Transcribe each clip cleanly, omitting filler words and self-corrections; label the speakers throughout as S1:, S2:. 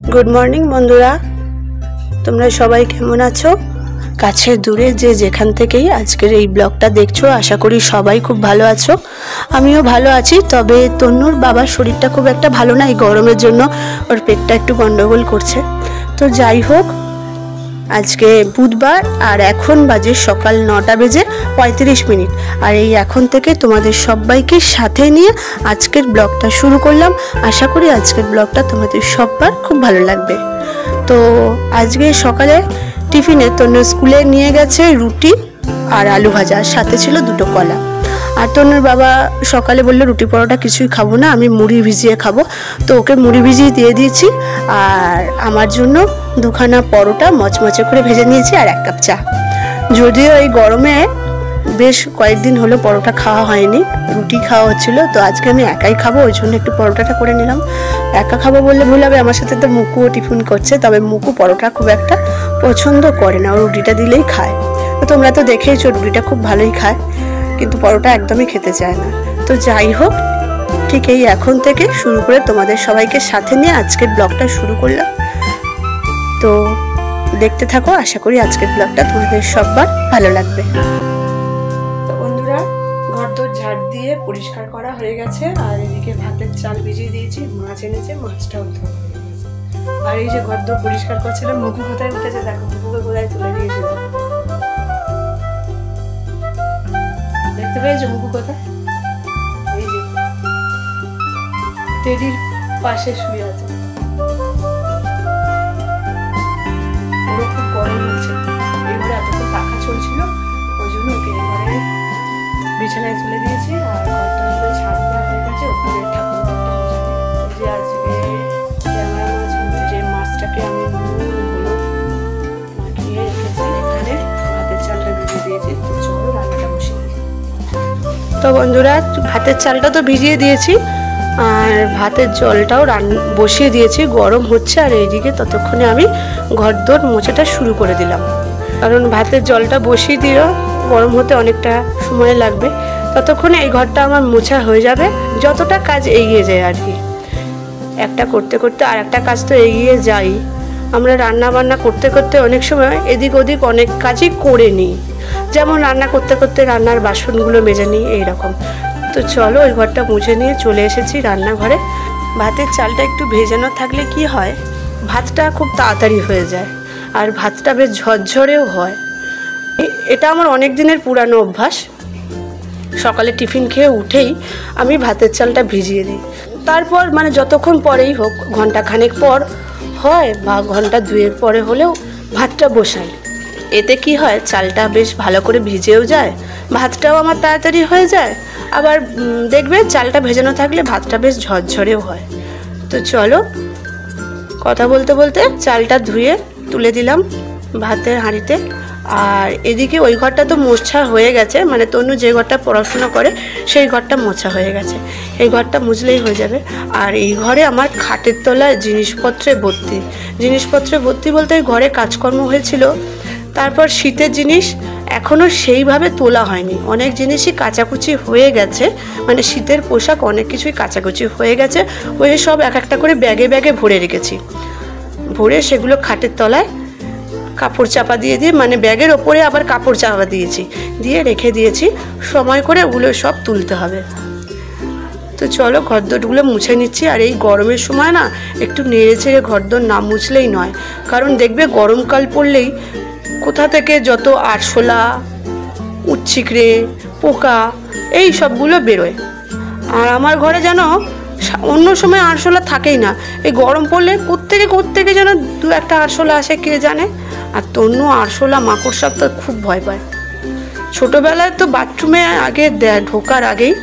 S1: Good morning বন্ধুরা, তোমরা সবাই কেমন আছো? কাছে দূরে যে যেখান থেকেই আজকের এই ব্লগটা দেখছো, আশা করি সবাই খুব ভালো আছো। আমিও ভালো আছি, তবে তন্নুর বাবার শরীরটা খুব একটা ভালো না, এই গরমের জন্য ওর পেটটা একটু গন্ডগোল করছে। তো যাই হোক, আজকে বুধবার আর এখন বাজে সকাল 9টা বেজে 35 মিনিট। আর এই এখন থেকে তোমাদের সবাইকে সাথে নিয়ে আজকের ব্লগটা শুরু করলাম। আশা করি আজকের ব্লগটা তোমাদের সবার খুব ভালো লাগবে। তো আজকে সকালে টিফিনে তন্নুর স্কুলে নিয়ে গেছে রুটি আর আলু ভাজা, সাথে ছিল 2টো কলা। আর তন্নুর বাবা সকালে বললো রুটি পরোটা কিছুই খাবো না, আমি মুড়ি ভিজিয়ে খাবো। তো ওকে মুড়ি ভিজিয়ে দিয়ে দিয়েছি, আর আমার জন্য 2খানা পরোটা মচমচে করে ভেজে নিয়েছি আর 1 কাপ চা। যদিও এই গরমে বেশ কয়েকদিন হলো পরোটা খাওয়া হয়নি, রুটি খাওয়া হচ্ছিলো, তো আজকে আমি একাই খাবো, ওই জন্য একটু পরোটাটা করে নিলাম। একা খাবো বললে ভুল হবে, আমার সাথে তো মুকুও টিফিন করছে, তবে মুকু পরোটা খুব একটা পছন্দ করে না, ও রুটিটা দিলেই খায়। তো তোমরা তো দেখেইছো রুটিটা খুব ভালোই খায়, কিন্তু পরোটা একদমই খেতে চায় না। তো যাই হোক, ঠিক এই এখন থেকে শুরু করে তোমাদের সবাইকে সাথে নিয়ে আজকের ব্লগটা শুরু করলাম। তো দেখতে থাকো, আশা করি আজকের ব্লগটা তোমাদের সবার ভালো লাগবে। তো বন্ধুরা, ঘরদোর ঝাড় দিয়ে পরিষ্কার করা হয়ে গেছে, আর এদিকে ভাতের চাল ভিজিয়ে দিয়েছি, মাছ এনেছে, মাছটাও ধোয়া হয়ে গেছে। আর এই যে ঘরদোর পরিষ্কার করছিলাম, মুকু কোথায় উঠেছে দেখো, মুকুকে কোথায় তুলে দিয়েছিল, দেখতে পেয়েছো মুকু কোথায়? এই যে টেডির পাশে শুয়ে আছে। ওরও খুব গরম হচ্ছে, এই ঘরে এতক্ষণ পাখা চলছিল, ওই জন্য ওকে এই ঘরে বিছানায় তুলে দিয়েছি। আর ঘরটা ছাদ দেওয়া হয়ে গেছে, ওপরে ঠাকুর যে আজকে ক্যামেরা মাছ হবে, যে মাছটাকে আমি নুন হলুদ মাখিয়ে রেখেছি, এখানে ভাতের চালটা ভিজিয়ে দিয়েছি। তো চলো রান্নাটা বসিয়ে দিই। তো বন্ধুরা, ভাতের চালটা তো ভিজিয়ে দিয়েছি, আর ভাতের জলটাও বসিয়ে দিয়েছি, গরম হচ্ছে। আর এইদিকে ততক্ষণে আমি ঘরদোর মোছাটা শুরু করে দিলাম, কারণ ভাতের জলটা বসিয়ে দিও গরম হতে অনেকটা সময় লাগবে, ততক্ষণে এই ঘরটা আমার মোছা হয়ে যাবে। যতটা কাজ এগিয়ে যায় আর কি, একটা করতে করতে আর একটা কাজ তো এগিয়ে যাই। আমরা রান্না বান্না করতে করতে অনেক সময় এদিক ওদিক অনেক কাজই করে নিই, যেমন রান্না করতে করতে রান্নার বাসনগুলো মেজে নিই, এইরকম। তো চলো ওই ঘরটা মুছে নিয়ে চলে এসেছি রান্নাঘরে। ভাতের চালটা একটু ভেজানো থাকলে কি হয়, ভাতটা খুব তাড়াতাড়ি হয়ে যায়, আর ভাতটা বেশ ঝরঝরেও হয়। এটা আমার অনেক দিনের পুরানো অভ্যাস, সকালে টিফিন খেয়ে উঠেই আমি ভাতের চালটা ভিজিয়ে দিই। তারপর মানে যতক্ষণ পরেই হোক, ঘন্টাখানেক পর হয় বা ঘন্টা 2 পরে হলেও ভাতটা বসাই। এতে কি হয়, চালটা বেশ ভালো করে ভিজেও যায়, ভাতটাও আমার তাড়াতাড়ি হয়ে যায়, আবার দেখবে চালটা ভেজানো থাকলে ভাতটা বেশ ঝরঝরেও হয়। তো চলো, কথা বলতে বলতে চালটা ধুয়ে তুলে দিলাম ভাতের হাঁড়িতে। আর এদিকে ওই ঘরটা তো মোছা হয়ে গেছে, মানে তনু যে ঘরটা পড়াশোনা করে সেই ঘরটা মোছা হয়ে গেছে, এই ঘরটা মুছলেই হয়ে যাবে। আর এই ঘরে আমার খাটের তলায় জিনিসপত্রে ভর্তি বলতে এই ঘরে কাজকর্ম হয়েছিল, তারপর শীতের জিনিস এখনও সেইভাবে তোলা হয়নি, অনেক জিনিসই কাচাকুচি হয়ে গেছে, মানে শীতের পোশাক অনেক কিছুই কাচাকুচি হয়ে গেছে, ওই সব এক একটা করে ব্যাগে ব্যাগে ভরে রেখেছি। ভরে সেগুলো খাটের তলায় কাপড় চাপা দিয়ে মানে ব্যাগের ওপরে আবার কাপড় চাপা দিয়ে রেখে দিয়েছি, সময় করে ওগুলো সব তুলতে হবে। তো চলো ঘরদোরগুলো মুছে নিচ্ছি। আর এই গরমের সময় না একটু নেড়ে ছেড়ে ঘরদোর না মুছলেই নয়, কারণ দেখবে গরমকাল পড়লেই কোথা থেকে যত আরশোলা, উচ্ছিকড়ে, পোকা এই সবগুলো বেরোয়। আর আমার ঘরে যেন অন্য সময় আরশোলা থাকেই না, এই গরম পড়লে কোত্থেকে যেন 2-1টা আরশোলা আসে, কে জানে। আর তনু আরশোলা মাকড়সার তো খুব ভয় পায়, ছোটোবেলায় তো বাথরুমে আগে ঢোকার আগেই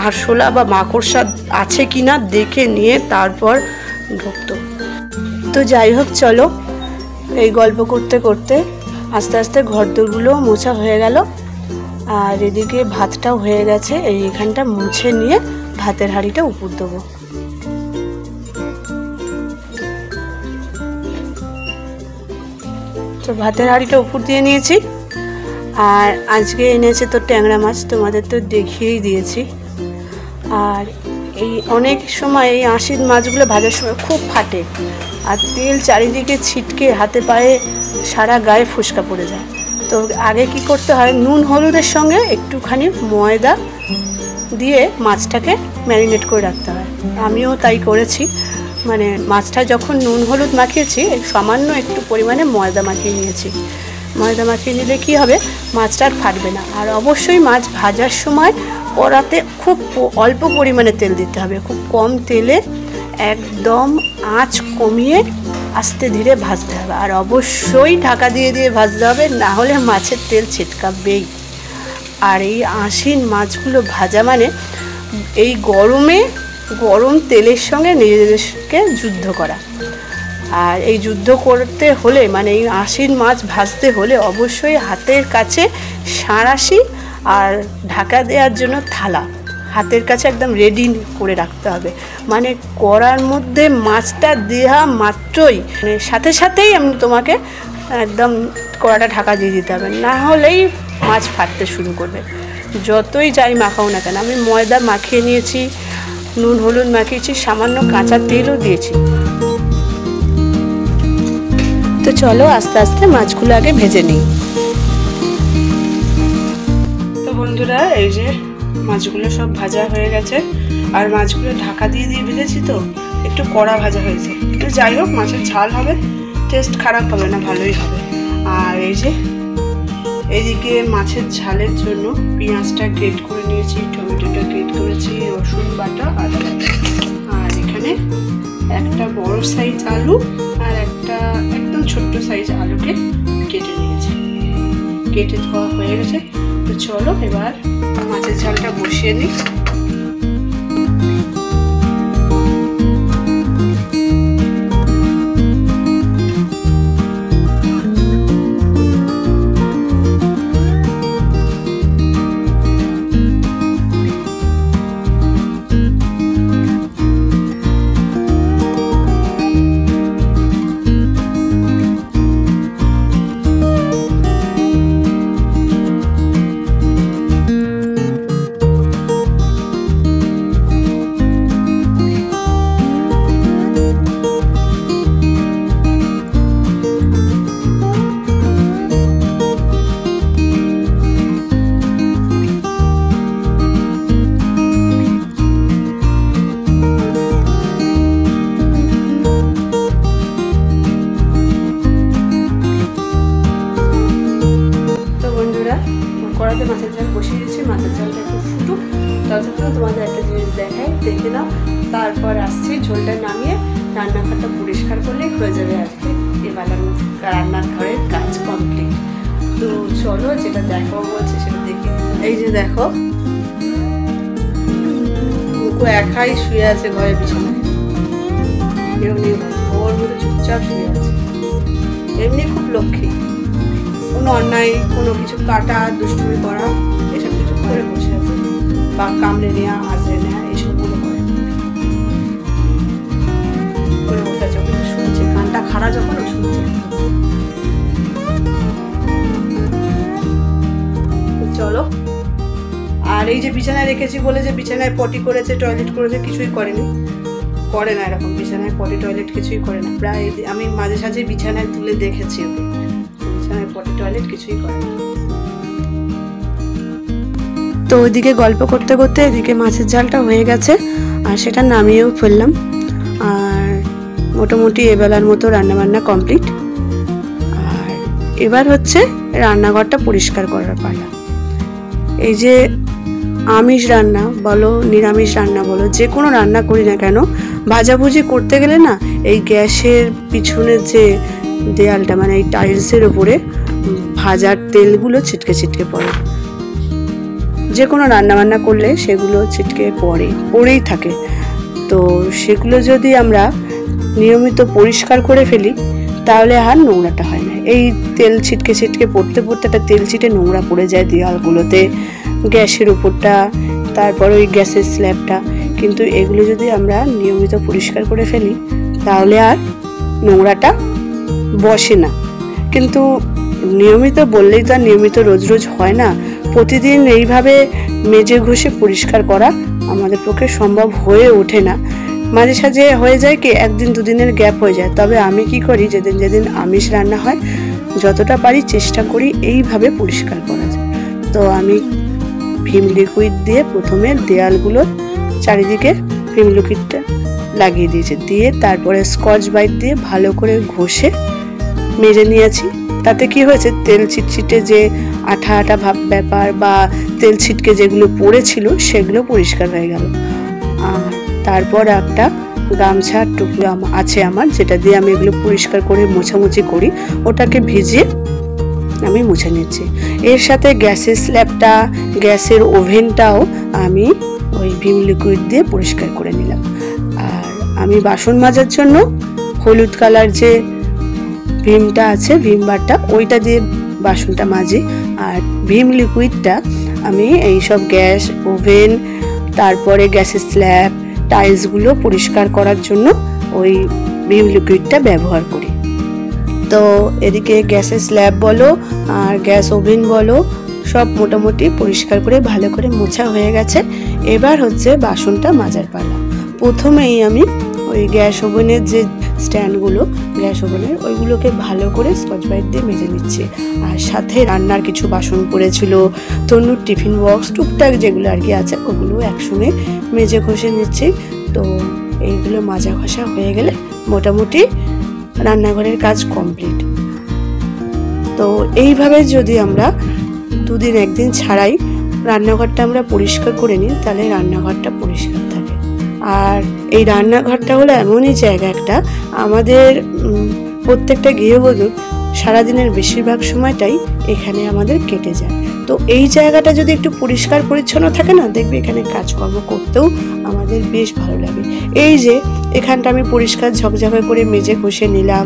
S1: আরশোলা বা মাকড়সা আছে কি না দেখে নিয়ে তারপর ঢুকতো। তো যাই হোক, চলো এই গল্প করতে করতে আস্তে আস্তে ঘরদোরগুলো মোছা হয়ে গেল, আর এদিকে ভাতটাও হয়ে গেছে। এইখানটা মুছে নিয়ে ভাতের হাঁড়িটা উপর দেবো। তো ভাতের হাঁড়িটা উপর দিয়ে নিয়েছি, আর আজকে এনেছে তো ট্যাংরা মাছ, তোমাদের তো দেখিয়েই দিয়েছি। আর এই অনেক সময় এই আঁশির মাছগুলো ভাজার সময় খুব ফাটে, আর তেল চারিদিকে ছিটকে হাতে পায়ে সারা গায়ে ফুসকা পড়ে যায়। তো আগে কি করতে হয়, নুন হলুদের সঙ্গে একটুখানি ময়দা দিয়ে মাছটাকে ম্যারিনেট করে রাখতে হয়। আমিও তাই করেছি, মানে মাছটা যখন নুন হলুদ মাখিয়েছি সামান্য একটু পরিমাণে ময়দা মাখিয়ে নিয়েছি। ময়দা মাখিয়ে নিলে কী হবে, মাছটা আর ফাটবে না। আর অবশ্যই মাছ ভাজার সময় কড়াতে খুব অল্প পরিমাণে তেল দিতে হবে, খুব কম তেলে একদম আঁচ কমিয়ে আস্তে ধীরে ভাজতে হবে। আর অবশ্যই ঢাকা দিয়ে দিয়ে ভাজতে হবে, না হলে মাছের তেল ছিটকাবেই। আর এই আঁশির মাছগুলো ভাজা মানে এই গরমে গরম তেলের সঙ্গে নিজেদেরকে যুদ্ধ করা। আর এই যুদ্ধ করতে হলে, মানে এই আঁশির মাছ ভাজতে হলে অবশ্যই হাতের কাছে সাঁড়াশি আর ঢাকা দেওয়ার জন্য থালা হাতের কাছে একদম রেডি করে রাখতে হবে। মানে কড়ার মধ্যে মাছটা দেওয়া মাত্রই মানে সাথে সাথেই তোমাকে একদম কড়াটা ঢাকা দিয়ে দিতে হবে, না হলেই মাছ ফাটতে শুরু করবে। যতই যাই মাখাও না কেন, আমি ময়দা মাখিয়ে নিয়েছি, নুন হলুদ মাখিয়েছি, সামান্য কাঁচা তেলও দিয়েছি। তো চলো আস্তে আস্তে মাছগুলো আগে ভেজে নিই। তো বন্ধুরা, এই যে মাছগুলো সব ভাজা হয়ে গেছে, আর মাছগুলো ঢাকা দিয়ে দিয়ে ভেজেছি, তো একটু কড়া ভাজা হয়েছে। তো যাই হোক, মাছের ঝাল হবে, টেস্ট খারাপ হবে না, ভালোই হবে। আর এই যে এইদিকে মাছের ঝালের জন্য পেঁয়াজটা গ্রেট করে নিয়েছি, টমেটোটা গ্রেট করেছি, রসুন বাটা, আদা বাটা। আর এখানে একটা বড় সাইজ আলু আর একটা একদম ছোট্ট সাইজ আলুকে কেটে নিয়েছি, কেটে ধোয়া হয়ে গেছে। তো চলো এবার মাছের ঝালটা বসিয়ে নিই। কড়াতে মাছের ঝাল বসিয়ে দিয়েছি, মাছের ঝালটা একটু ফুটুক, ততক্ষণ তোমাদের একটা জিনিস দেখাই, দেখে নাও। তারপর আসছি, ঝোলটা নামিয়ে রান্নাঘরটা পরিষ্কার করলেই হয়ে যাবে আজকে এবেলার রান্নাঘরের কাজ কমপ্লিট। তো চলো যেটা দেখো বলছে সেটা দেখি। এই যে দেখো, মুকু একাই শুয়ে আছে ঘরের পিছনে, এমনি ওর মধ্যে চুপচাপ শুয়ে আছে। এমনি খুব লক্ষ্মী, কোনো অন্যায় কোনো কিছু কাটা দুষ্টুমি করা এসব কিছু করে বসে আছে, বা কামড়ে নেওয়া আঁচড়ে নেওয়া এইসবগুলো করে বসে আছে। ওকে শুনছে, কানটা খাড়া যখন ও শুনছে। চলো, আর এই যে বিছানায় রেখেছি বলে যে বিছানায় পটি করেছে, টয়লেট করেছে, কিছুই করেনি, করে না এরকম। বিছানায় পটি টয়লেট কিছুই করে না। প্রায় আমি মাঝে সাঝে বিছানায় তুলে দেখেছি ওকে, পটি টয়লেট কিছুই করে না। তো ওইদিকে গল্প করতে করতে এদিকে মাছের ঝালটা হয়ে গেছে, আর সেটা নামিয়েও ফেললাম। আর মোটামুটি এবেলার মতো রান্নাবান্না কমপ্লিট। আর এবার হচ্ছে রান্নাঘরটা পরিষ্কার করার পালা। এই যে আমিষ রান্না বলো, নিরামিষ রান্না বলো, যে কোনো রান্না করি না কেন, ভাজাভুজি করতে গেলে না এই গ্যাসের পিছনের যে দেয়ালটা, মানে এই টাইলসের ওপরে ভাজার তেলগুলো ছিটকে ছিটকে পড়ে। যে কোনো রান্নাবান্না করলে সেগুলো ছিটকে পড়েই থাকে। তো সেগুলো যদি আমরা নিয়মিত পরিষ্কার করে ফেলি তাহলে আর নোংরাটা হয় না। এই তেল ছিটকে ছিটকে পড়তে পড়তে একটা তেল ছিটে নোংরা পড়ে যায় দেয়ালগুলোতে, গ্যাসের উপরটা, তারপর ওই গ্যাসের স্ল্যাবটা। কিন্তু এগুলো যদি আমরা নিয়মিত পরিষ্কার করে ফেলি তাহলে আর নোংরাটা বসে না। কিন্তু নিয়মিত বললেই তো আর নিয়মিত রোজ রোজ হয় না। প্রতিদিন এইভাবে মেজে ঘষে পরিষ্কার করা আমাদের পক্ষে সম্ভব হয়ে ওঠে না। মাঝে সাঝে হয়ে যায় কি একদিন দুদিনের গ্যাপ হয়ে যায়। তবে আমি কি করি, যেদিন যেদিন আমিষ রান্না হয় যতটা পারি চেষ্টা করি এইভাবে পরিষ্কার করা যায়। তো আমি ভিম লিকুইড দিয়ে প্রথমে দেয়ালগুলোর চারিদিকে ভিম লিকুইডটা লাগিয়ে দিয়েছি, দিয়ে তারপরে স্কচ ব্রাইট দিয়ে ভালো করে ঘষে মেজে নিয়েছি। তাতে কি হয়েছে, তেল ছিটছিটে যে আঠা আঠা ভাব ব্যাপার বা তেল ছিটকে যেগুলো পড়েছিল সেগুলো পরিষ্কার হয়ে গেল। আর তারপর একটা গামছার টুকরো আছে আমার, যেটা দিয়ে আমি এগুলো পরিষ্কার করে মোছামুছি করি, ওটাকে ভিজিয়ে আমি মুছে নিচ্ছি। এর সাথে গ্যাসের স্ল্যাবটা, গ্যাসের ওভেনটাও আমি ওই ভিম লিকুইড দিয়ে পরিষ্কার করে নিলাম। আর আমি বাসন মাজার জন্য হলুদ কালার যে ভিমটা আছে, ভিম বারটা, ওইটা দিয়ে বাসনটা মাজি। আর ভিম লিকুইডটা আমি এইসব গ্যাস, ওভেন, তারপরে গ্যাসের স্ল্যাব, টাইলসগুলো পরিষ্কার করার জন্য ওই ভিম লিকুইডটা ব্যবহার করি। তো এদিকে গ্যাসের স্ল্যাব বলো আর গ্যাস ওভেন বলো সব মোটামুটি পরিষ্কার করে ভালো করে মোছা হয়ে গেছে। এবার হচ্ছে বাসনটা মাজার পালা। প্রথমেই আমি ওই গ্যাস ওভেনের যে স্ট্যান্ডগুলো, গ্যাস ওভেনের ওইগুলোকে ভালো করে স্কচ ব্রাইট দিয়ে মেজে নিচ্ছে। আর সাথে রান্নার কিছু বাসন পড়েছিল, তনুর টিফিন বক্স, টুকটাক যেগুলো আর কি আছে ওগুলো একসঙ্গে মেজে ঘষে নিচ্ছি। তো এইগুলো মাজা ঘষা হয়ে গেলে মোটামুটি রান্নাঘরের কাজ কমপ্লিট। তো এইভাবে যদি আমরা দুদিন একদিন ছাড়াই রান্নাঘরটা আমরা পরিষ্কার করে নিই, তাহলে রান্নাঘরটা পরিষ্কার থাকে। আর এই রান্নাঘরটা হলো এমনই জায়গা একটা, আমাদের প্রত্যেকটা গৃহবধূর সারাদিনের বেশিরভাগ সময়টাই এখানে আমাদের কেটে যায়। তো এই জায়গাটা যদি একটু পরিষ্কার পরিচ্ছন্ন থাকে না, দেখবে এখানে কাজকর্ম করতেও আমাদের বেশ ভালো লাগে। এই যে এখানটা আমি পরিষ্কার ঝকঝকে করে মেজে ঘষে নিলাম,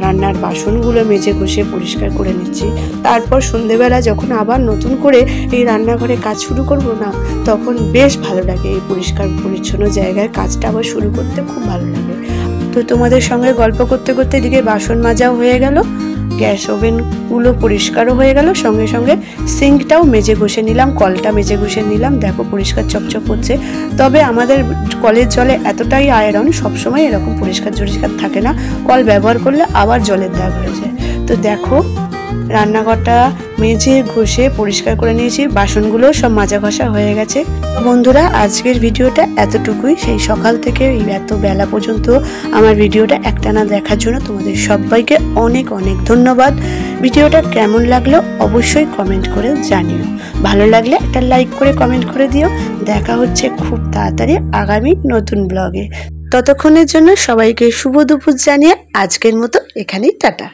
S1: রান্নার বাসনগুলো মেজে ঘষে পরিষ্কার করে নিচ্ছি। তারপর সন্ধেবেলা যখন আবার নতুন করে এই রান্নাঘরে কাজ শুরু করব না, তখন বেশ ভালো লাগে। এই পরিষ্কার পরিচ্ছন্ন জায়গায় কাজটা আবার শুরু করতে খুব ভালো লাগে। তো তোমাদের সঙ্গে গল্প করতে করতে এদিকে বাসন মাজাও হয়ে গেল, গ্যাস ওভেনগুলো পরিষ্কারও হয়ে গেল, সঙ্গে সঙ্গে সিঙ্কটাও মেজে ঘষে নিলাম, কলটা মেজে ঘষে নিলাম। দেখো পরিষ্কার চকচক হচ্ছে। তবে আমাদের কলের জলে এতটাই আয়রন, সবসময় এরকম পরিষ্কার থাকে না, কল ব্যবহার করলে আবার জলের দাগ হয়ে যায়। তো দেখো রান্নাঘরটা মেজে ঘষে পরিষ্কার করে নিয়েছি, বাসনগুলো সব মাজা ঘষা হয়ে গেছে। বন্ধুরা আজকের ভিডিওটা এতটুকুই। সেই সকাল থেকে এত বেলা পর্যন্ত আমার ভিডিওটা একটানা দেখার জন্য তোমাদের সবাইকে অনেক অনেক ধন্যবাদ। ভিডিওটা কেমন লাগলো অবশ্যই কমেন্ট করে জানিও। ভালো লাগলে একটা লাইক করে কমেন্ট করে দিও। দেখা হচ্ছে খুব তাড়াতাড়ি আগামী নতুন ব্লগে। ততক্ষণের জন্য সবাইকে শুভ দুপুর জানিয়ে আজকের মতো এখানেই টাটা।